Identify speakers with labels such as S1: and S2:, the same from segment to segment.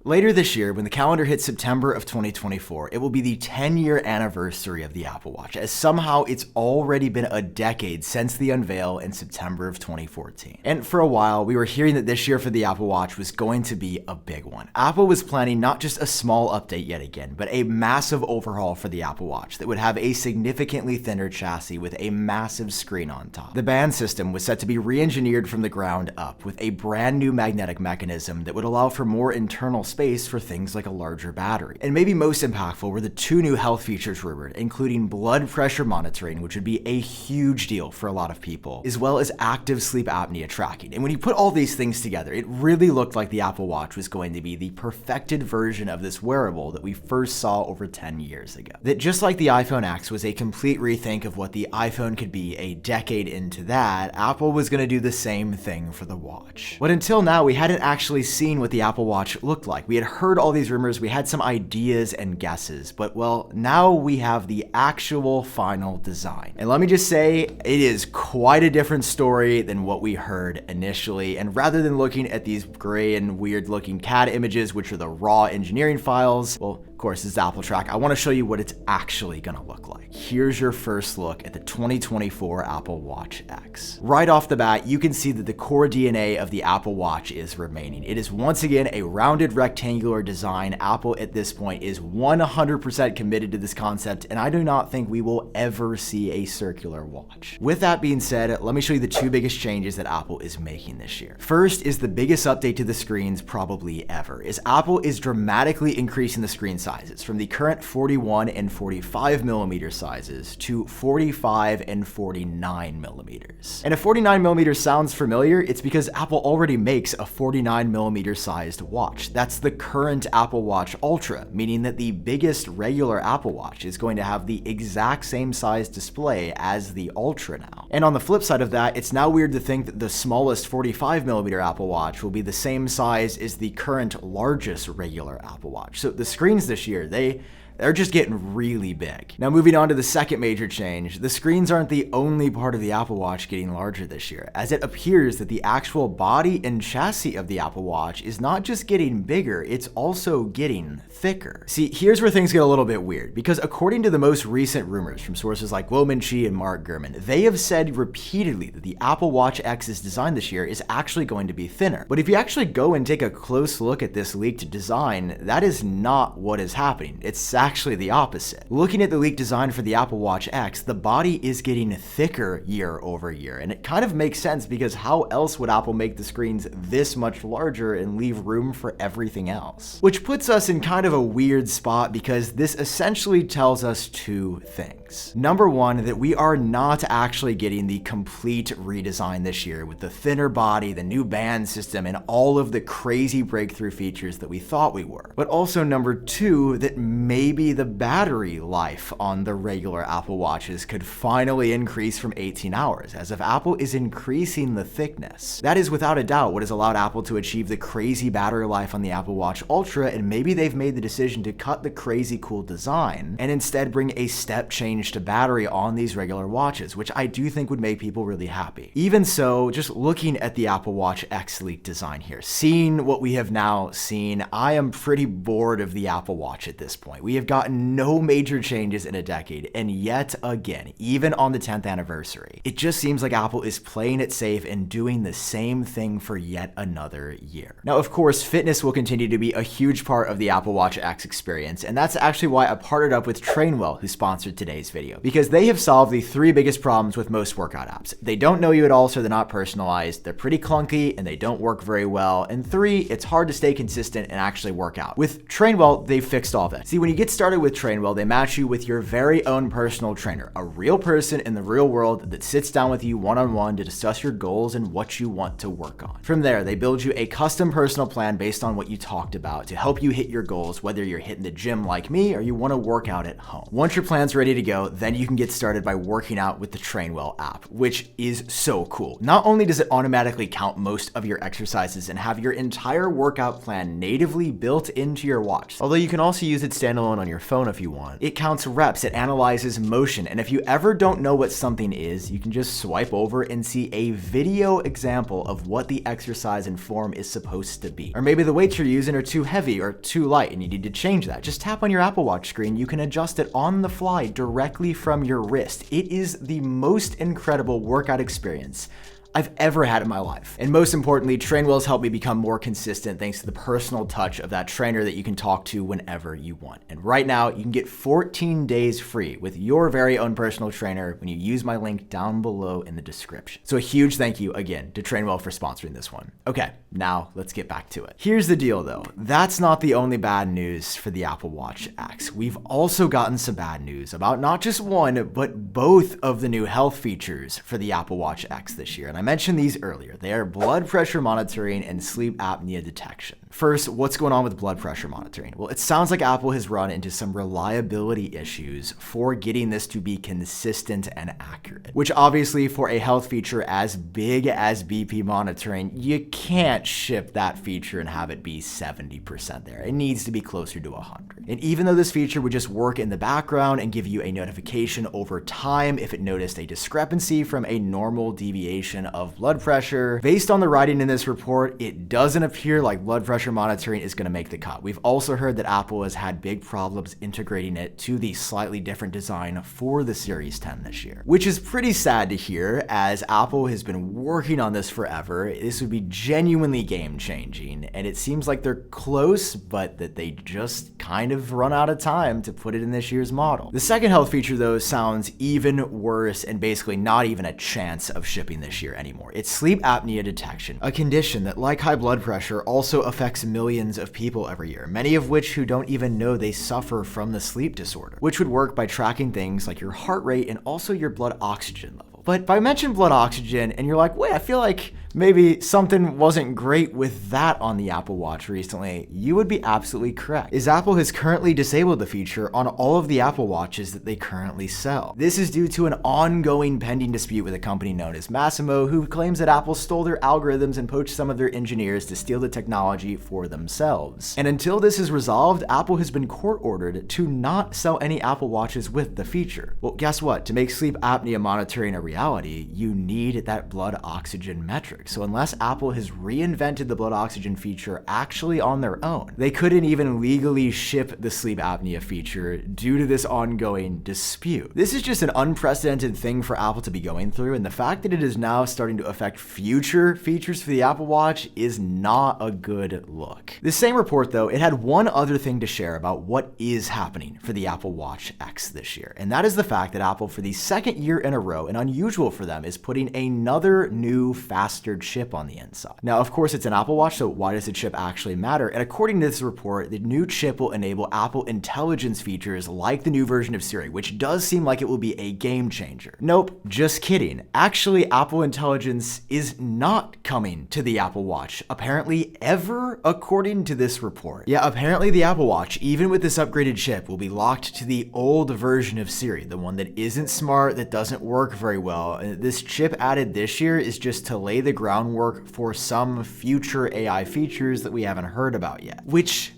S1: Later this year, when the calendar hits September of 2024, it will be the 10-year anniversary of the Apple Watch, as somehow it's already been a decade since the unveil in September of 2014. And for a while, we were hearing that this year for the Apple Watch was going to be a big one. Apple was planning not just a small update yet again, but a massive overhaul for the Apple Watch that would have a significantly thinner chassis with a massive screen on top. The band system was set to be re-engineered from the ground up with a brand new magnetic mechanism that would allow for more internal space for things like a larger battery. And maybe most impactful were the 2 new health features rumored, including blood pressure monitoring, which would be a huge deal for a lot of people, as well as active sleep apnea tracking. And when you put all these things together, it really looked like the Apple Watch was going to be the perfected version of this wearable that we first saw over 10 years ago. That just like the iPhone X was a complete rethink of what the iPhone could be a decade into that, Apple was going to do the same thing for the watch. But until now, we hadn't actually seen what the Apple Watch looked like. We had heard all these rumors, we had some ideas and guesses, but well, now we have the actual final design. And let me just say, it is quite a different story than what we heard initially. And rather than looking at these gray and weird looking CAD images, which are the raw engineering files, well, of course, this is AppleTrack. I want to show you what it's actually going to look like. Here's your first look at the 2024 Apple Watch X. Right off the bat, you can see that the core DNA of the Apple Watch is remaining. It is once again a rounded rectangular design. Apple at this point is 100% committed to this concept, and I do not think we will ever see a circular watch. With that being said, let me show you the 2 biggest changes that Apple is making this year. First is the biggest update to the screens probably ever, is Apple is dramatically increasing the screen sizes from the current 41 and 45 millimeter sizes to 45 and 49 millimeters. And if 49 millimeters sounds familiar, it's because Apple already makes a 49 millimeter sized watch. That's the current Apple Watch Ultra, meaning that the biggest regular Apple Watch is going to have the exact same size display as the Ultra now. And on the flip side of that, it's now weird to think that the smallest 45 millimeter Apple Watch will be the same size as the current largest regular Apple Watch. So the screens this year, they're just getting really big. Now moving on to the second major change, the screens aren't the only part of the Apple Watch getting larger this year, as it appears that the actual body and chassis of the Apple Watch is not just getting bigger, it's also getting thicker. See, here's where things get a little bit weird, because according to the most recent rumors from sources like Wominchi and Mark Gurman, they have said repeatedly that the Apple Watch X's design this year is actually going to be thinner. But if you actually go and take a close look at this leaked design, that is not what is happening. It's actually the opposite. Looking at the leaked design for the Apple Watch X, the body is getting thicker year over year, and it kind of makes sense because how else would Apple make the screens this much larger and leave room for everything else? Which puts us in kind of a weird spot because this essentially tells us 2 things. Number one, that we are not actually getting the complete redesign this year with the thinner body, the new band system, and all of the crazy breakthrough features that we thought we were. But also number 2, that maybe the battery life on the regular Apple Watches could finally increase from 18 hours, as if Apple is increasing the thickness. That is without a doubt what has allowed Apple to achieve the crazy battery life on the Apple Watch Ultra, and maybe they've made the decision to cut the crazy cool design and instead bring a step change to battery on these regular watches, which I do think would make people really happy. Even so, just looking at the Apple Watch X leaked design here, seeing what we have now seen, I am pretty bored of the Apple Watch at this point. We have gotten no major changes in a decade, and yet again, even on the 10th anniversary, it just seems like Apple is playing it safe and doing the same thing for yet another year. Now, of course, fitness will continue to be a huge part of the Apple Watch X experience, and that's actually why I partnered up with Trainwell, who sponsored today's video, because they have solved the 3 biggest problems with most workout apps. They don't know you at all, so they're not personalized, they're pretty clunky, and they don't work very well, and 3, it's hard to stay consistent and actually work out. With Trainwell, they've fixed all that. See, when you get started with Trainwell, they match you with your very own personal trainer, a real person in the real world that sits down with you one-on-one to discuss your goals and what you want to work on. From there, they build you a custom personal plan based on what you talked about to help you hit your goals, whether you're hitting the gym like me or you want to work out at home. Once your plan's ready to go, then you can get started by working out with the Trainwell app, which is so cool. Not only does it automatically count most of your exercises and have your entire workout plan natively built into your watch, although you can also use it standalone one on your phone if you want. It counts reps, it analyzes motion, and if you ever don't know what something is, you can just swipe over and see a video example of what the exercise and form is supposed to be. Or maybe the weights you're using are too heavy or too light and you need to change that. Just tap on your Apple Watch screen, you can adjust it on the fly directly from your wrist. It is the most incredible workout experience I've ever had in my life. And most importantly, Trainwell's helped me become more consistent thanks to the personal touch of that trainer that you can talk to whenever you want. And right now, you can get 14 days free with your very own personal trainer when you use my link down below in the description. So a huge thank you again to Trainwell for sponsoring this one. Okay, now let's get back to it. Here's the deal though. That's not the only bad news for the Apple Watch X. We've also gotten some bad news about not just one, but both of the new health features for the Apple Watch X this year. And I mentioned these earlier. They are blood pressure monitoring and sleep apnea detection. First, what's going on with blood pressure monitoring? Well, it sounds like Apple has run into some reliability issues for getting this to be consistent and accurate, which obviously for a health feature as big as BP monitoring, you can't ship that feature and have it be 70% there. It needs to be closer to 100. And even though this feature would just work in the background and give you a notification over time if it noticed a discrepancy from a normal deviation of blood pressure, based on the writing in this report, it doesn't appear like blood pressure monitoring is going to make the cut. We've also heard that Apple has had big problems integrating it to the slightly different design for the Series 10 this year, which is pretty sad to hear as Apple has been working on this forever. This would be genuinely game-changing, and it seems like they're close, but that they just kind of run out of time to put it in this year's model. The second health feature, though, sounds even worse and basically not even a chance of shipping this year anymore. It's sleep apnea detection, a condition that, like high blood pressure, also affects millions of people every year, many of which who don't even know they suffer from the sleep disorder, which would work by tracking things like your heart rate and also your blood oxygen level. But if I mention blood oxygen and you're like, wait, I feel like maybe something wasn't great with that on the Apple Watch recently, you would be absolutely correct, as Apple has currently disabled the feature on all of the Apple Watches that they currently sell. This is due to an ongoing pending dispute with a company known as Massimo, who claims that Apple stole their algorithms and poached some of their engineers to steal the technology for themselves. And until this is resolved, Apple has been court-ordered to not sell any Apple Watches with the feature. Well, guess what? To make sleep apnea monitoring a reality, you need that blood oxygen metric. So unless Apple has reinvented the blood oxygen feature actually on their own, they couldn't even legally ship the sleep apnea feature due to this ongoing dispute. This is just an unprecedented thing for Apple to be going through, and the fact that it is now starting to affect future features for the Apple Watch is not a good look. The same report, though, it had one other thing to share about what is happening for the Apple Watch X this year, and that is the fact that Apple, for the second year in a row, and unusual for them, is putting another new, faster chip on the inside. Now, of course, it's an Apple Watch, so why does the chip actually matter? And according to this report, the new chip will enable Apple Intelligence features like the new version of Siri, which does seem like it will be a game changer. Nope, just kidding. Actually, Apple Intelligence is not coming to the Apple Watch, apparently ever, according to this report. Yeah, apparently the Apple Watch, even with this upgraded chip, will be locked to the old version of Siri, the one that isn't smart, that doesn't work very well. This chip added this year is just to lay the groundwork for some future AI features that we haven't heard about yet. Which,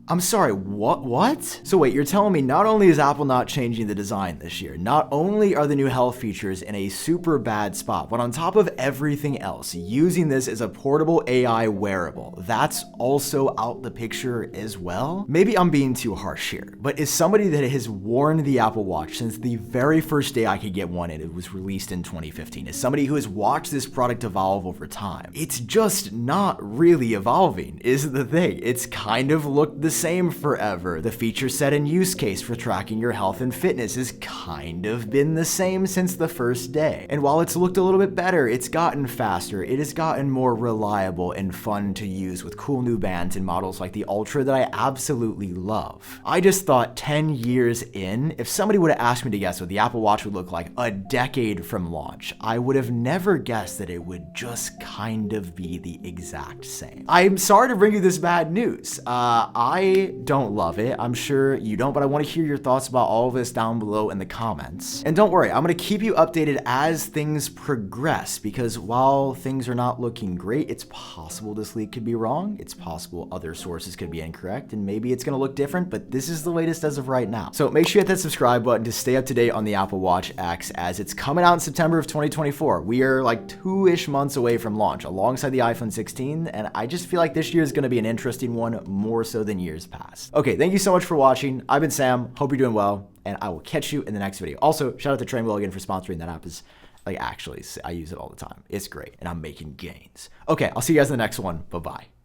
S1: I'm sorry, what? So wait, you're telling me not only is Apple not changing the design this year, not only are the new health features in a super bad spot, but on top of everything else, using this as a portable AI wearable, that's also out the picture as well? Maybe I'm being too harsh here, but as somebody that has worn the Apple Watch since the very first day I could get one and it was released in 2015, as somebody who has watched this product evolve over time, it's just not really evolving, is the thing. It's kind of looked the same forever. The feature set and use case for tracking your health and fitness has kind of been the same since the first day. And while it's looked a little bit better, it's gotten faster, it has gotten more reliable and fun to use with cool new bands and models like the Ultra that I absolutely love. I just thought 10 years in, if somebody would have asked me to guess what the Apple Watch would look like a decade from launch, I would have never guessed that it would just kind of be the exact same. I'm sorry to bring you this bad news. I I don't love it. I'm sure you don't, but I want to hear your thoughts about all of this down below in the comments. And don't worry, I'm going to keep you updated as things progress, because while things are not looking great, it's possible this leak could be wrong. It's possible other sources could be incorrect, and maybe it's going to look different, but this is the latest as of right now. So make sure you hit that subscribe button to stay up to date on the Apple Watch X, as it's coming out in September of 2024. We are like 2-ish months away from launch alongside the iPhone 16, and I just feel like this year is going to be an interesting one, more so than years past. Okay, thank you so much for watching. I've been Sam. Hope you're doing well, and I will catch you in the next video. Also, shout out to Trainwheel again for sponsoring. That app is, like, actually, I use it all the time. It's great, and I'm making gains. Okay, I'll see you guys in the next one. Bye-bye.